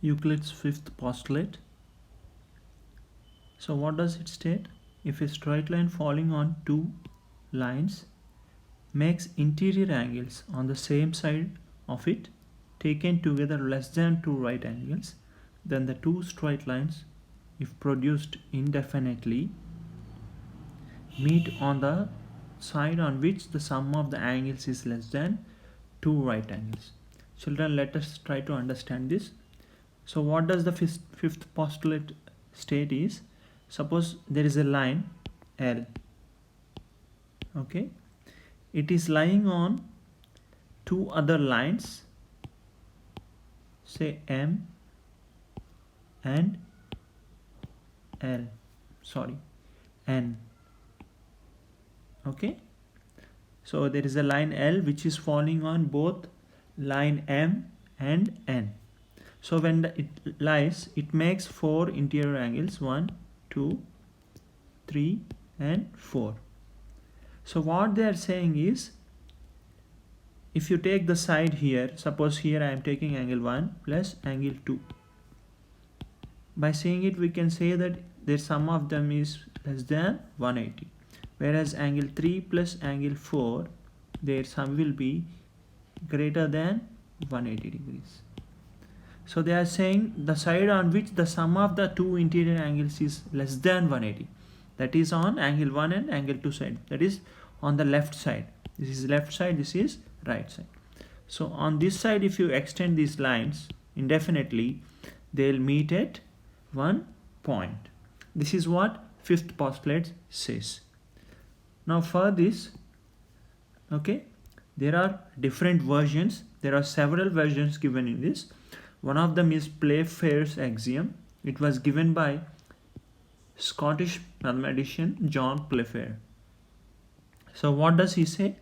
Euclid's fifth postulate. So what does it state? If a straight line falling on two lines makes interior angles on the same side of it taken together less than two right angles, then the two straight lines, if produced indefinitely, meet on the side on which the sum of the angles is less than two right angles. Children, let us try to understand this. So what does the fifth postulate state is, suppose there is a line L, okay, it is lying on two other lines, say M and N, okay. So there is a line L which is falling on both line M and N. So when it lies, it makes four interior angles, 1, 2, 3 and 4. So what they are saying is, if you take the side here, suppose here I am taking angle 1 plus angle 2. By saying it, we can say that the sum of them is less than 180. Whereas angle 3 plus angle 4, their sum will be greater than 180 degrees. So they are saying the side on which the sum of the two interior angles is less than 180. That is on angle 1 and angle 2 side. That is on the left side. This is left side, this is right side. So on this side, if you extend these lines indefinitely, they'll meet at one point. This is what fifth postulate says. Now for this, okay, there are different versions. There are several versions given in this. One of them is Playfair's axiom. It was given by Scottish mathematician John Playfair. So what does he say?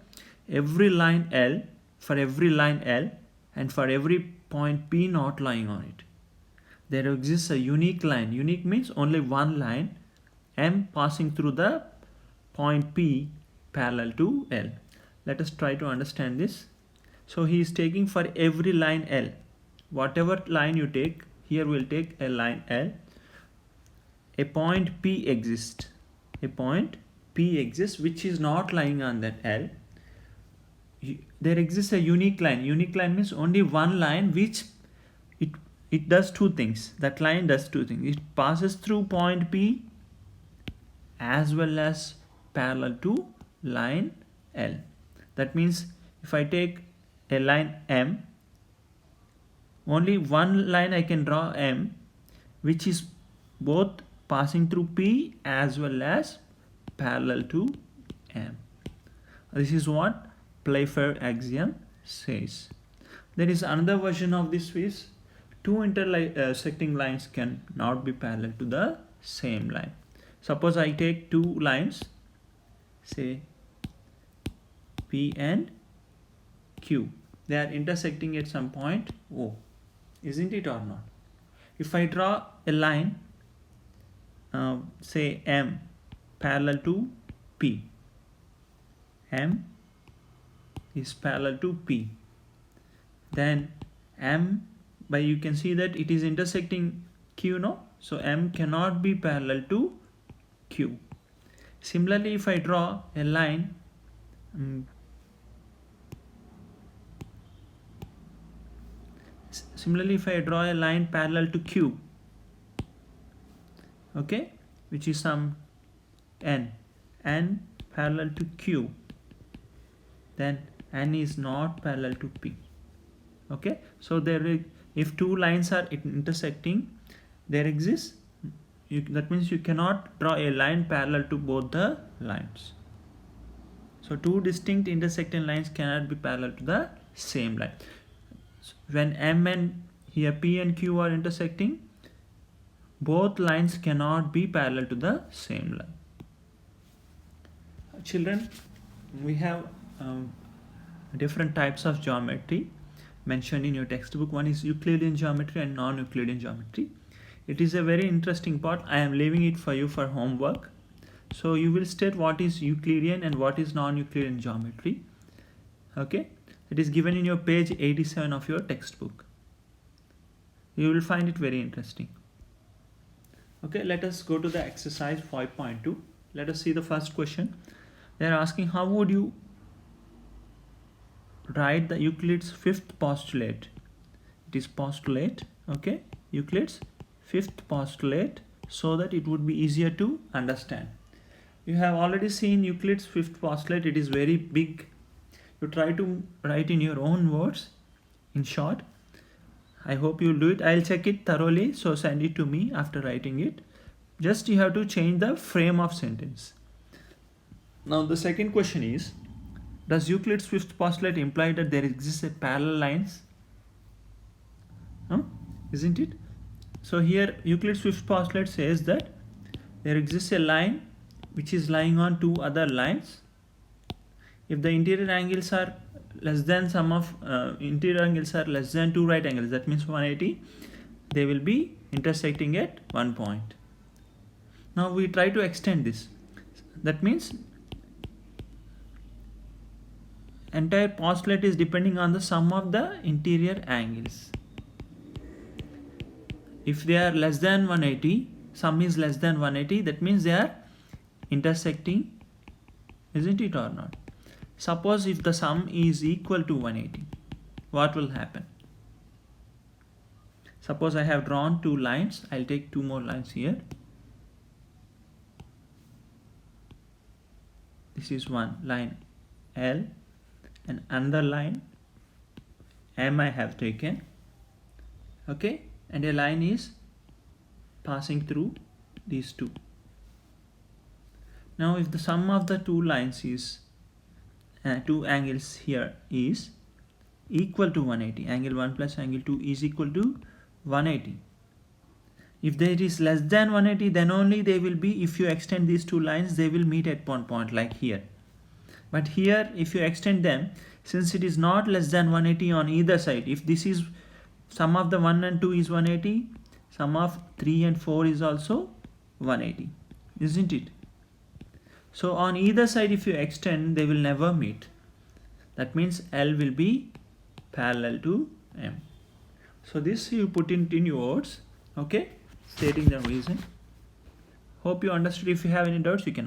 Every line L, for every line L and for every point P not lying on it, there exists a unique line. Unique means only one line M passing through the point P parallel to L. Let us try to understand this. So he is taking for every line L. Whatever line you take, here we'll take a line L. A point P exists. A point P exists which is not lying on that L. There exists a unique line. Unique line means only one line which it does two things. That line does two things. It passes through point P as well as parallel to line L. That means if I take a line M, only one line I can draw M which is both passing through P as well as parallel to M. This is what Playfair axiom says. There is another version of this which two intersecting lines can not be parallel to the same line. Suppose I take two lines, say P and Q. They are intersecting at some point O. Isn't it or not? If I draw a line, say M parallel to P, M is parallel to P, then M, by you can see that it is intersecting Q, no? So M cannot be parallel to Q. Similarly, if I draw a line parallel to Q, okay, which is some N parallel to Q, then N is not parallel to P. Okay, so there is, if two lines are intersecting, there exists, that means you cannot draw a line parallel to both the lines. So two distinct intersecting lines cannot be parallel to the same line. When M and here P and Q are intersecting, both lines cannot be parallel to the same line. Children, we have different types of geometry mentioned in your textbook. One is Euclidean geometry and non-Euclidean geometry. It is a very interesting part. I am leaving it for you for homework. So you will state what is Euclidean and what is non-Euclidean geometry. Okay, it is given in your page 87 of your textbook. You will find it very interesting. Okay, let us go to the exercise 5.2. Let us see the first question. They are asking how would you write the Euclid's fifth postulate. It is postulate, okay, Euclid's fifth postulate, so that it would be easier to understand. You have already seen Euclid's fifth postulate. It is very big. You try to write in your own words, in short. I hope you'll do it. I'll check it thoroughly, so send it to me after writing it. Just you have to change the frame of sentence. Now the second question is, does Euclid's fifth postulate imply that there exists a parallel lines? No? Isn't it? So here Euclid's fifth postulate says that there exists a line which is lying on two other lines. If the interior angles are less than sum of interior angles are less than two right angles, that means 180, they will be intersecting at one point. Now we try to extend this. That means entire postulate is depending on the sum of the interior angles. If they are less than 180, sum is less than 180, that means they are intersecting, isn't it or not? Suppose if the sum is equal to 180, what will happen? Suppose I have drawn two lines. I'll take two more lines here. This is one line L and another line M I have taken, okay, and a line is passing through these two. Now if the sum of the two lines is two angles here is equal to 180, angle 1 plus angle 2 is equal to 180. If there is less than 180, then only they will be, if you extend these two lines, they will meet at one point like here. But here if you extend them, since it is not less than 180 on either side, if this is sum of the 1 and 2 is 180, sum of 3 and 4 is also 180, isn't it? So on either side if you extend, they will never meet. That means L will be parallel to M. So this you put it in your words, okay, stating the reason. Hope you understood. If you have any doubts, you can